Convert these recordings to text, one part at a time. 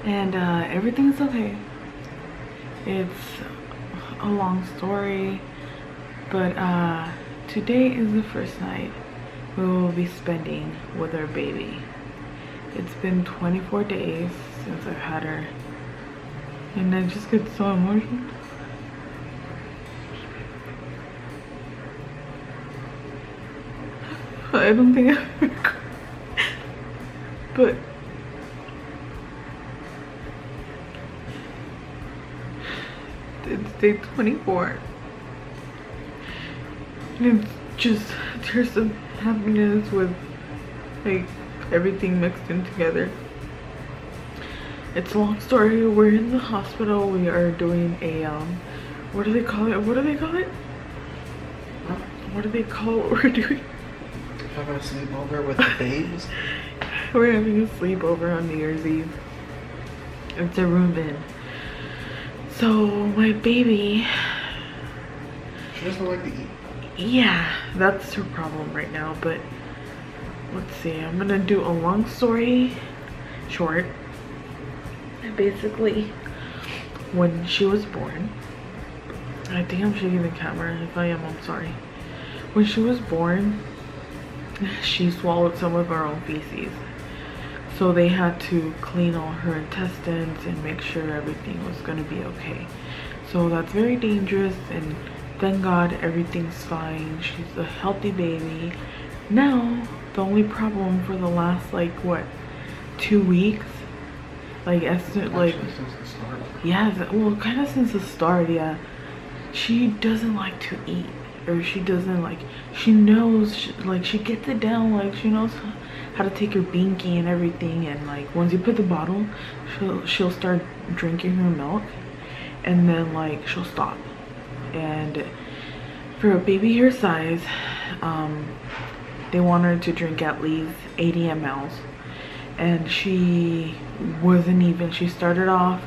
and everything's okay. It's a long story, but today is the first night we will be spending with our baby. It's been 24 days since I've had her, and I just get so emotional. I don't think I've ever cried, but it's day 24, and it's just tears of happiness with like everything mixed in together. It's a long story. We're in the hospital. We are doing a what do they call it? What do they call it? What do they call what we're doing? Having a sleepover with the babes? We're having a sleepover on New Year's Eve. It's a room in. So my baby, She doesn't like to eat. yeah, that's her problem right now. But let's see, I'm gonna do a long story short. Basically, when she was born, I think I'm shaking the camera. If I am, I'm sorry. When she was born, she swallowed some of her own feces, so they had to clean all her intestines and make sure everything was going to be okay. So that's very dangerous, and thank God everything's fine. She's a healthy baby now. The only problem for the last like what 2 weeks, like since the start. yeah, well, kind of since the start, yeah, she doesn't like to eat. Or she doesn't like, she knows, like she gets it down, like she knows how to take her binky and everything, and like once you put the bottle, she'll start drinking her milk, and then like she'll stop. And for a baby her size, they want her to drink at least 80 mLs, and she wasn't even, she started off,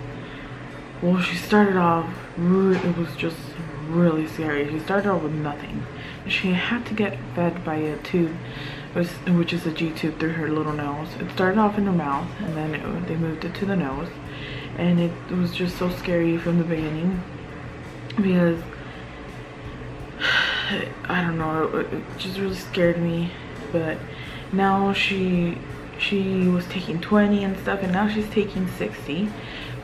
it was just really scary. She started off with nothing. She had to get fed by a tube, which is a G tube, through her little nose. It started off in her mouth, and then they moved it to the nose, and it was just so scary from the beginning because I don't know, it just really scared me. But now she was taking 20 and stuff, and now she's taking 60,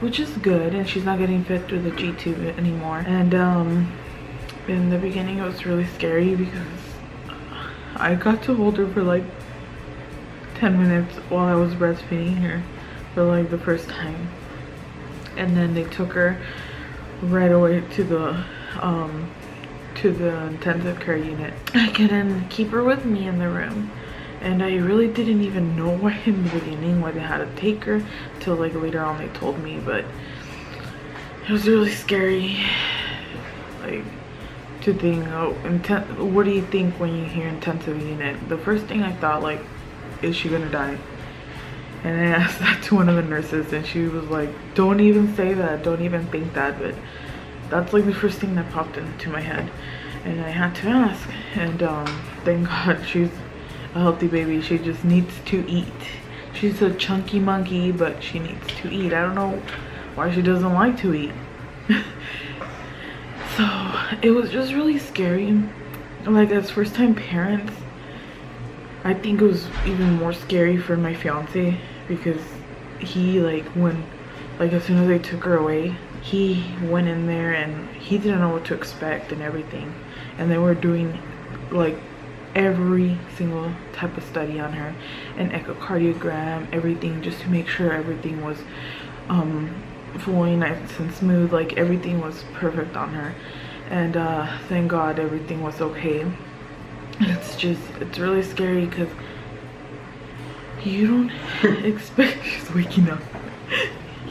which is good, and she's not getting fed through the G tube anymore. And in the beginning it was really scary because I got to hold her for like 10 minutes while I was breastfeeding her for like the first time, and then they took her right away to the intensive care unit. I couldn't keep her with me in the room, and I really didn't even know why in the beginning why they had to take her till like later on they told me. But it was really scary, like to think, oh, what do you think when you hear intensive unit? The first thing I thought, like, is she gonna die? And I asked that to one of the nurses, and she was like, don't even say that, don't even think that. But that's like the first thing that popped into my head, and I had to ask. And thank God she's a healthy baby. She just needs to eat. She's a chunky monkey, but she needs to eat. I don't know why she doesn't like to eat. So it was just really scary. Like, as first time parents, I think it was even more scary for my fiance, because he, like, when, like, as soon as they took her away, he went in there and he didn't know what to expect and everything. And they were doing like every single type of study on her, an echocardiogram, everything, just to make sure everything was flowing nice and smooth, like everything was perfect on her. And thank God everything was okay. It's really scary because you don't expect, she's waking up,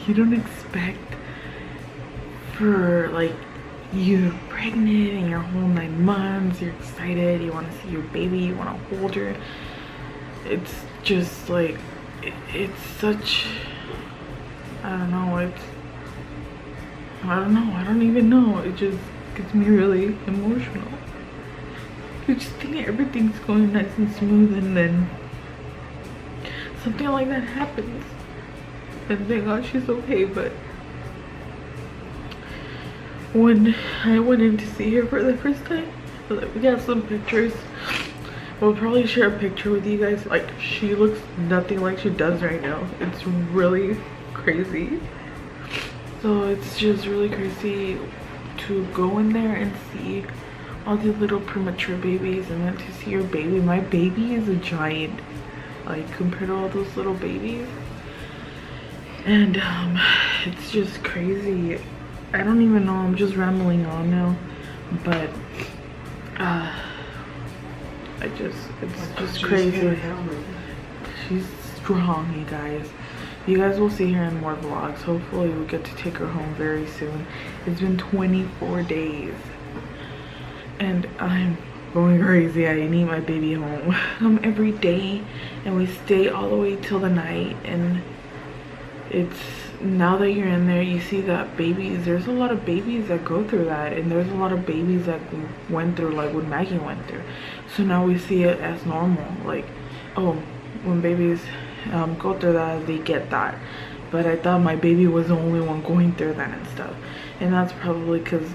you don't expect for, like, you're pregnant and you're whole 9 months, you're excited, you want to see your baby, you want to hold her. It's just like, it's such, I don't know, I don't even know, it just gets me really emotional. You just think everything's going nice and smooth, and then something like that happens. and thank God she's okay. But when I went in to see her for the first time, we got some pictures. We'll probably share a picture with you guys. Like, she looks nothing like she does right now. It's really crazy. So it's just really crazy to go in there and see all these little premature babies, and then to see your baby. My baby is a giant, like, compared to all those little babies. And it's just crazy. I don't even know, I'm just rambling on now, but it's just crazy. She's strong, you guys. You guys will see her in more vlogs. Hopefully we'll get to take her home very soon. It's been 24 days and I'm going crazy. I need my baby home. Come every day and we stay all the way till the night, and it's, now that you're in there, you see that babies, there's a lot of babies that go through that, and there's a lot of babies that went through like what Maggie went through. So now we see it as normal, like, oh, when babies go through that, they get that. But I thought my baby was the only one going through that and stuff, and that's probably because,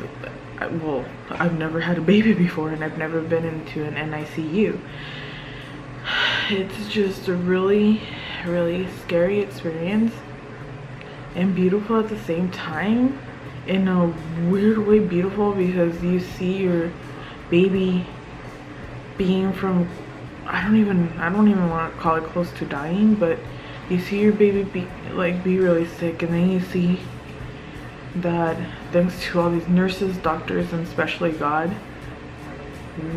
well, I've never had a baby before, and I've never been into an NICU. It's just a really scary experience, and beautiful at the same time. In a weird way beautiful, because you see your baby being from, I don't even want to call it close to dying, but you see your baby be really sick, and then you see that thanks to all these nurses, doctors, and especially God,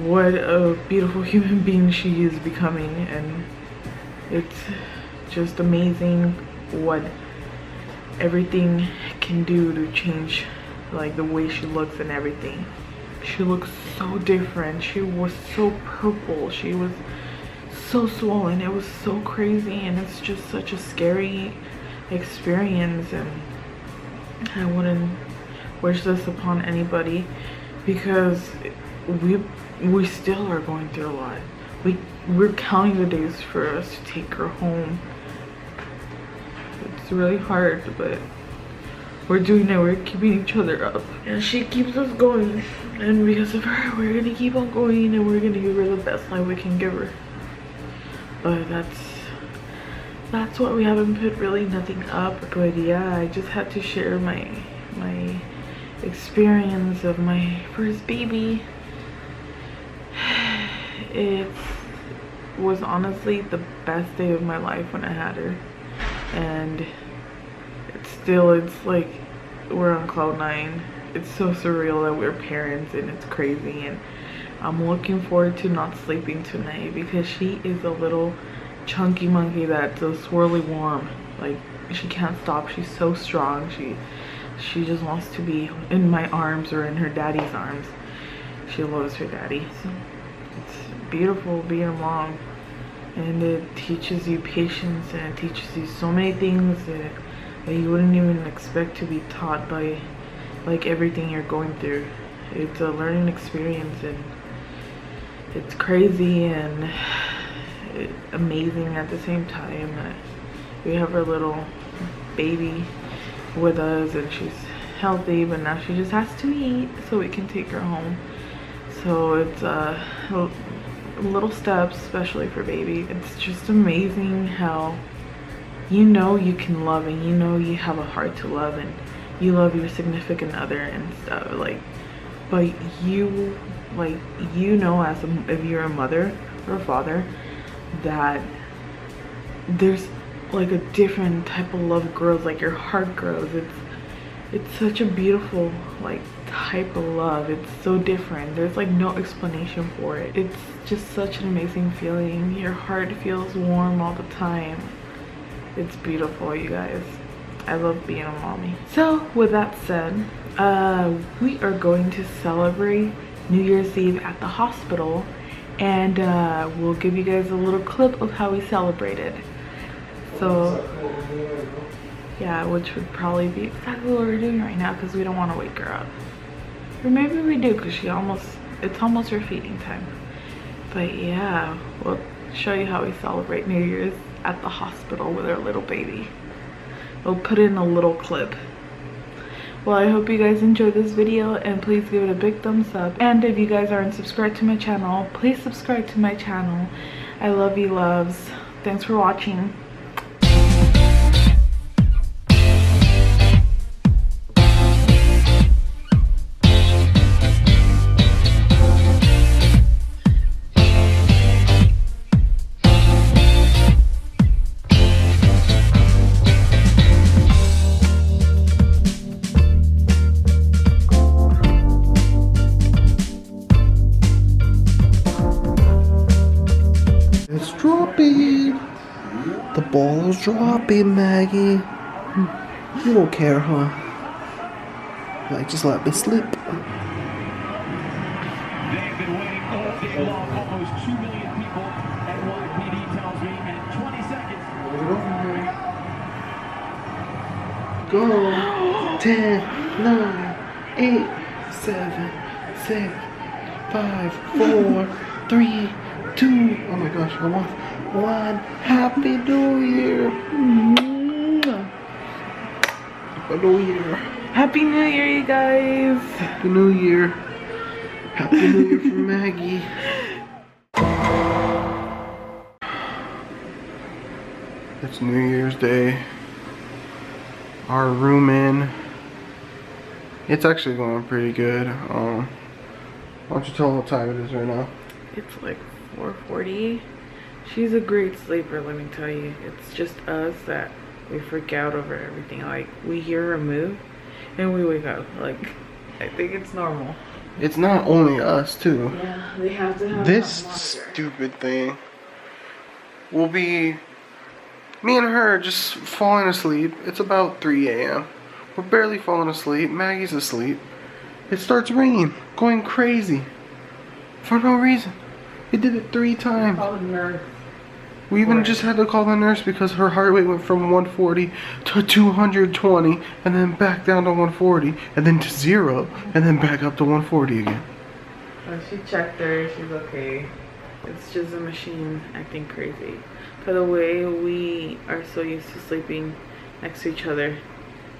what a beautiful human being she is becoming. And it's just amazing what everything can do to change, like, the way she looks and everything. She looks so different. She was so purple, she was so swollen. It was so crazy, and it's just such a scary experience, and I wouldn't wish this upon anybody, because we still are going through a lot. We're counting the days for us to take her home. It's really hard, but we're doing it. We're keeping each other up, and she keeps us going, and because of her, we're gonna keep on going, and we're gonna give her the best life we can give her. But that's what we haven't put really nothing up. But yeah, I just had to share my experience of my first baby. It was honestly the best day of my life when I had her, and it's like we're on cloud 9. It's so surreal that we're parents, and it's crazy, and I'm looking forward to not sleeping tonight, because she is a little chunky monkey that's a swirly worm. Like, she can't stop. She's so strong. She just wants to be in my arms or in her daddy's arms. She loves her daddy. So it's beautiful being a mom, and it teaches you patience, and it teaches you so many things that you wouldn't even expect to be taught by, like, everything you're going through. It's a learning experience, and it's crazy and amazing at the same time that we have our little baby with us, and she's healthy, but now she just has to eat so we can take her home. So it's little steps, especially for baby. It's just amazing how you know you can love, and you know you have a heart to love, and you love your significant other and stuff, like, but you know, as if you're a mother or a father, that there's like a different type of love grows, like your heart grows. It's such a beautiful, like, type of love. It's so different. There's like no explanation for it. It's just such an amazing feeling. Your heart feels warm all the time. It's beautiful, you guys. I love being a mommy. So with that said, we are going to celebrate New Year's Eve at the hospital, and we'll give you guys a little clip of how we celebrated. So yeah, which would probably be exactly what we're doing right now, because we don't want to wake her up, or maybe we do, because it's almost her feeding time. But yeah, we'll show you how we celebrate New Year's at the hospital with our little baby. I'll put in a little clip. Well, I hope you guys enjoyed this video, and please give it a big thumbs up. And if you guys aren't subscribed to my channel, please subscribe to my channel. I love you loves. Thanks for watching. It's dropping. The ball is dropping, Maggie. You don't care, huh? Like, just let me slip. They've been waiting all day long. Almost 2 million people at YPD tells me in 20 seconds. Go. 10, 9, 8, 7, 6, 5, 4, 3, 2. Oh my gosh, I want 1. Happy New Year. Happy New Year. Happy New Year, you guys. Happy New Year. Happy New Year for Maggie. It's New Year's Day. Our room in. It's actually going pretty good. Why don't you tell what time it is right now? It's like 4:40. She's a great sleeper, let me tell you. It's just us that we freak out over everything. Like, we hear her move and we wake up. Like, I think it's normal. It's not only us too. Yeah, they have to have This a hot water. stupid thing will be me and her just falling asleep. It's about 3 a.m. We're barely falling asleep. Maggie's asleep. It starts ringing, going crazy for no reason. It did it 3 times. Call the nurse. We even just had to call the nurse because her heart rate went from 140 to 220 and then back down to 140 and then to 0 and then back up to 140 again. She checked her, she's okay. It's just a machine acting crazy. By the way, we are so used to sleeping next to each other.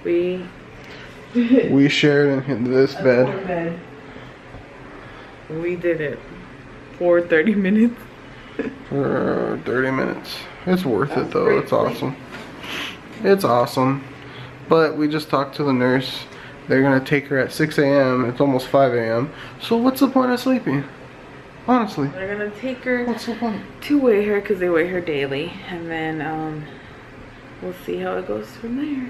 We shared in this bed. We did it for 30 minutes. For 30 minutes. It's worth it though. great It's awesome. It's awesome. But we just talked to the nurse. They're gonna take her at 6 a.m. It's almost 5 a.m. So what's the point of sleeping? Honestly. They're gonna take her What's the point? to weigh her because they weigh her daily. And then we'll see how it goes from there.